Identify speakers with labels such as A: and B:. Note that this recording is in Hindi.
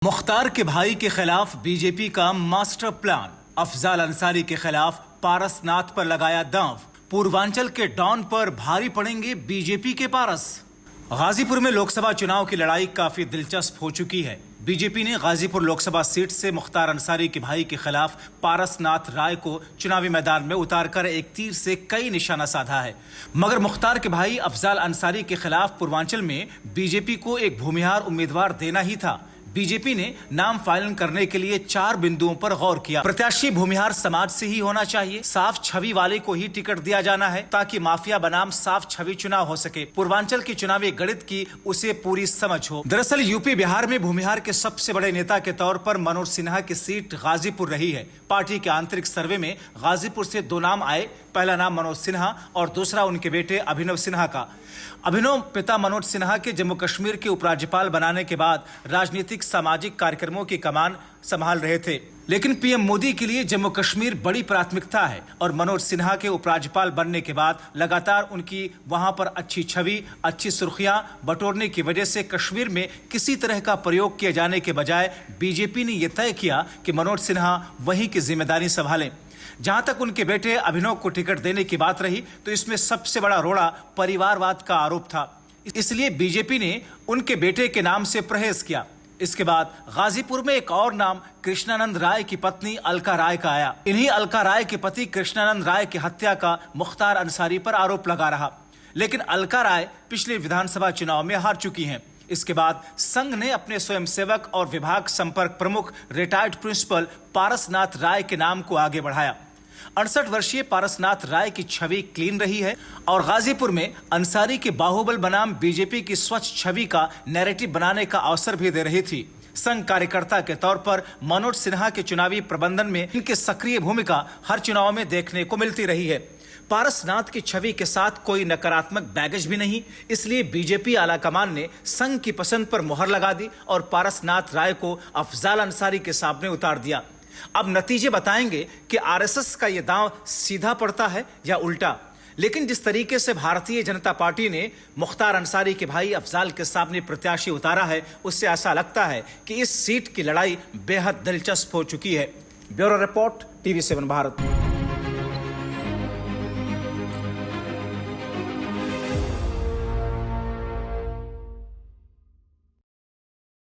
A: मुख्तार के भाई के खिलाफ बीजेपी का मास्टर प्लान। अफजाल अंसारी के खिलाफ पारसनाथ पर लगाया दांव। पूर्वांचल के डॉन पर भारी पड़ेंगे बीजेपी के पारस। गाजीपुर में लोकसभा चुनाव की लड़ाई काफी दिलचस्प हो चुकी है। बीजेपी ने गाजीपुर लोकसभा सीट से मुख्तार अंसारी के भाई के खिलाफ पारसनाथ राय को चुनावी मैदान में उतारकर एक तीर से कई निशाना साधा है। मगर मुख्तार के भाई अफजाल अंसारी के खिलाफ पूर्वांचल में बीजेपी को एक भूमिहार उम्मीदवार देना ही था। बीजेपी ने नाम फाइनल करने के लिए 4 बिंदुओं पर गौर किया। प्रत्याशी भूमिहार समाज से ही होना चाहिए, साफ छवि वाले को ही टिकट दिया जाना है ताकि माफिया बनाम साफ छवि चुनाव हो सके। पूर्वांचल की चुनावी गणित की उसे पूरी समझ हो। दरअसल यूपी बिहार में भूमिहार के सबसे बड़े नेता के तौर पर मनोज सिन्हा की सीट गाजीपुर रही है। पार्टी के आंतरिक सर्वे में गाजीपुर से 2 नाम आए। पहला नाम मनोज सिन्हा और दूसरा उनके बेटे अभिनव सिन्हा का। अभिनव पिता मनोज सिन्हा के जम्मू कश्मीर के उपराज्यपाल बनाने के बाद राजनीतिक सामाजिक कार्यक्रमों की कमान संभाल रहे थे, लेकिन पीएम मोदी के लिए जम्मू कश्मीर बड़ी प्राथमिकता है और मनोज सिन्हा के उपराज्यपाल बनने के बाद लगातार उनकी वहां पर अच्छी छवि, अच्छी सुर्खियां बटोरने की वजह से कश्मीर में किसी तरह का प्रयोग किए जाने के बजाय बीजेपी ने यह तय किया कि मनोज सिन्हा वहीं की जिम्मेदारी संभालें। जहां तक उनके बेटे अभिनव को टिकट देने की बात रही तो इसमें सबसे बड़ा रोड़ा परिवारवाद का आरोप था। इसलिए बीजेपी ने उनके बेटे के नाम से परहेज किया। इसके बाद गाजीपुर में एक और नाम कृष्णानंद राय की पत्नी अलका राय का आया। इन्हीं अलका राय के पति कृष्णानंद राय की हत्या का मुख्तार अंसारी पर आरोप लगा रहा, लेकिन अलका राय पिछले विधानसभा चुनाव में हार चुकी हैं। इसके बाद संघ ने अपने स्वयंसेवक और विभाग संपर्क प्रमुख रिटायर्ड प्रिंसिपल पारसनाथ राय के नाम को आगे बढ़ाया। 68 वर्षीय पारसनाथ राय की छवि क्लीन रही है और गाजीपुर में अंसारी के बाहुबल बनाम बीजेपी की स्वच्छ छवि का नैरेटिव बनाने का अवसर भी दे रही थी। संघ कार्यकर्ता के तौर पर मनोज सिन्हा के चुनावी प्रबंधन में इनकी सक्रिय भूमिका हर चुनाव में देखने को मिलती रही है। पारसनाथ की छवि के साथ कोई नकारात्मक बैगेज भी नहीं, इसलिए बीजेपी आलाकमान ने संघ की पसंद पर मुहर लगा दी और पारसनाथ राय को अफजाल अंसारी के सामने उतार दिया। अब नतीजे बताएंगे कि आरएसएस का यह दांव सीधा पड़ता है या उल्टा। लेकिन जिस तरीके से भारतीय जनता पार्टी ने मुख्तार अंसारी के भाई अफजाल के सामने प्रत्याशी उतारा है, उससे ऐसा लगता है कि इस सीट की लड़ाई बेहद दिलचस्प हो चुकी है। Bureau report, TV7 Bharat.